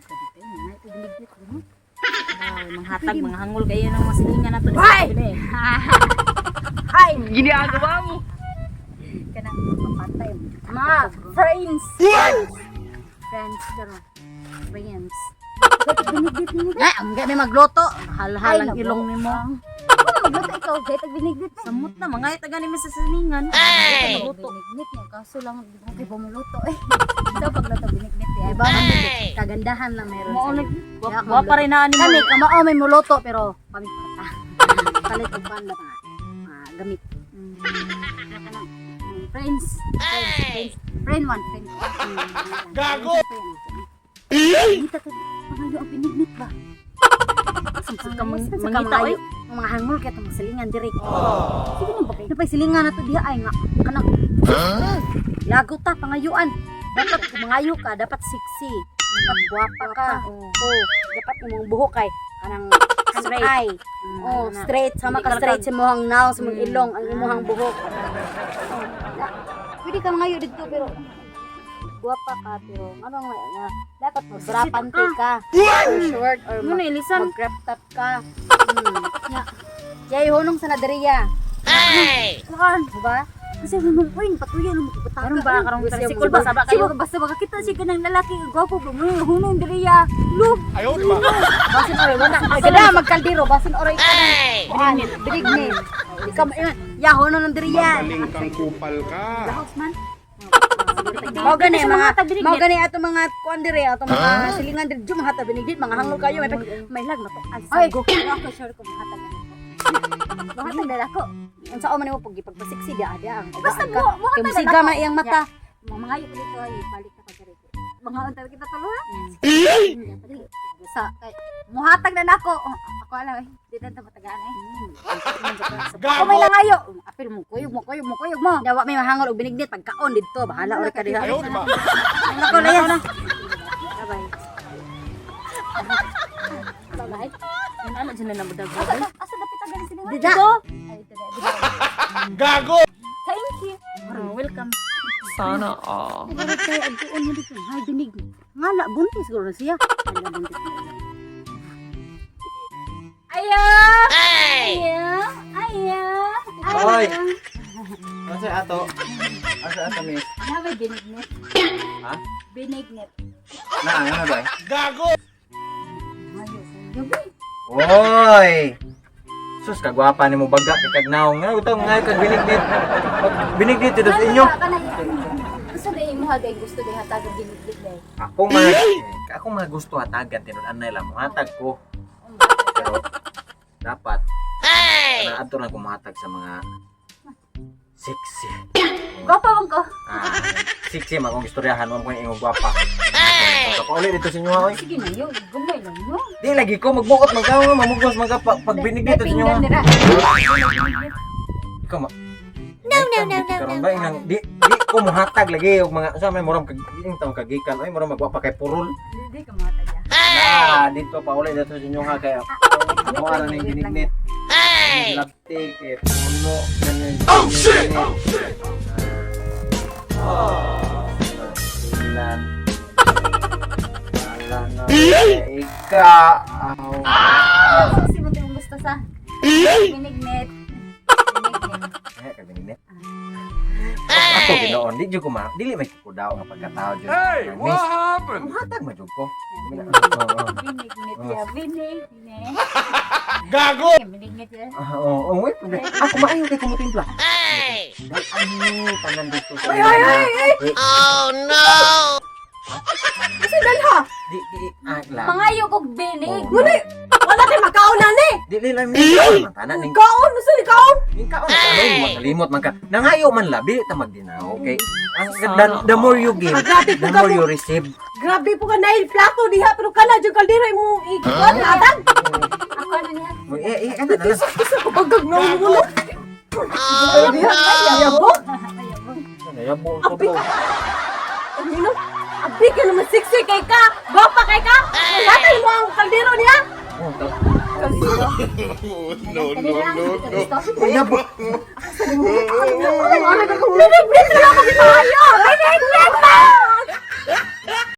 ka dito. Mga ito biliglit ko, no? Manghatag, mga hangol kayo ng masilingan na to. Ay! Ay! Ginagawa mo. Kanang mapatay. Mga friends! Friends, pero friends. Binigit mo. Ay, ang gani magluto. Hal-hal ang Ay, ilong ni mo. Ano magluto ikaw? Dahil binigit mo. Samot na, mga ito gani mo sa silingan. Ay! Magluto. Binignit niya. Kaso lang, hindi ba maluto eh. So, pagluto, binignit eh. Diba, kagandahan na meron Mao sa'yo. nag- Wapa rin na mo. Kami, kamao may muluto pero kami pata. Palit og pan ba mga gamit. Friends. Friend one, friend two. Gago! Kita ka, pangayo ang binignit ba? Samsud ka Basta sa mangita kamayo. oy. Ang mga hangol kay itong silingan diri. Sige na ba? Napay silingan na to diha ay nga. Kanang Lago ta pangayuan. Dapat kumangayo ka, dapat sexy. Dapat guwapa ka. Oh, dapat imong buhok kay kanang straight. ay. Oh, straight. Sama ka straight sa muhang naw, sa mong ilong, ang imuhang buhok. Pwede ka ngayon dito pero guwapa ka pero ano nga dapat magrapante ka. Or short or Muna ilisan. mag-crop top ka. Jay hunong sa naderiya. Kuan, ba? Kasi mo point patuyan mo pataga. Karon ba karong tricycle ba saba kayo? Basta makakita siya kanang lalaki gwapo ba mo hunong deriya. Look. Ayaw, di ba? Basin oray wala. Kada magkaldero basin oray ka. Kuan, binig. Ikaw ya hunong ng deriya. Magaling kang kupal ka. House man. Mao gani ato mga kuan dire ato mga silingan dire jud mga hata binigdit mga hangol kayo may lag na to. Ay sago. Ako sure ko mga hata. Mga hata dala ko. Unsa man mo pag ipagpasiksi dia ang. Basta mo hata siga man iyang mata. Mga ayo dito ay balik na pag dire. Mga unta kita tulo ha. Sa kay muhatag na nako. Ako ala di na ta matagaan eh. Ako may lang ayo. Apil mo kuyog mo. Dawa may mahangol og binigdit pagkaon didto bahala ora ka diha. Ayaw, di ba? Nako na yan. Bye. Bye. Ano dyan na namudag? Asa dapat ang galing sila? Dito. Ay, dito. Gago! Thank you. Welcome. Sana all. Diba tayo agtuon mo dito? Ay, binig. Ngala, buntis siguro na siya. Ngala, buntis na siya. Ayo! Ayo! Hoy! Asa ato? Asa ato mi? Nabay binignet. Ha? Binignet. Ano ba? Gago! Ayo, gabi. Hoy! Sus kagwapa nimo baga kay kagnaong nga utang nga kag binignit. Binignit dito sa inyo. Gusto na yung mga gusto din hatag ang binignet na Ako mga gusto hatagan tinud anay lang mo hatag ko. Pero dapat na adto na kumahatag sa mga sexy. Gwapa man ko. Sexy magong istoryahan mo ko yung gwapa. Paulit dito sa inyo ha, oy. Sige na yun, gumay lang no. Di lagi ko magbuot magkaw mamugos pagbinig dito sa inyo ha. Ikaw ma. No. Karon ba inang di ko mohatag lagi og mga sa may moram kag taong kagikan ay moram magwa pa kay purul. Hindi ka mata niya. Dito pa ulit dito sa inyo ha kay ako ara ning binignit. Laptik eh puno ganyan. Oh shit. Ilan. Ala na. Ikaw. Kasi mo yung gusto sa binignet. Eh kabinit. Ako ginoon di jud ko ma. Dili may ko daw nga pagkatao jud. Hey, what happened? Hatag mo jud ko. Binignet ya, binignet. Gago! Binignet ya. Oo, wait. Ako maayo kay kumutimpla. Ay! Ano tanan dito. Ay! Oh no! Kasi dalha. Di lang. Mangayo kog binig. Oh. Wala tay makaon ni. Di lang ni tanan ning Kaon mo sa kaon. ning kaon makalimot man ka. Nangayo man labi ta magdinaw, okay? The more you give, the more you receive. Grabe po ka nail plato diha pero kana jud kaldero imong ikuan atan. Ako na niya. Ano na lang. Isa ko bagag na mo. Oh no! Ayabo. Yabo ko to. Ano? Abi ka naman sexy kay ka. Gwapa kay ka. Latay mo ang kaldero niya. Oh, to. No. Yabo. Binignet na lang ako kita. Binignet na!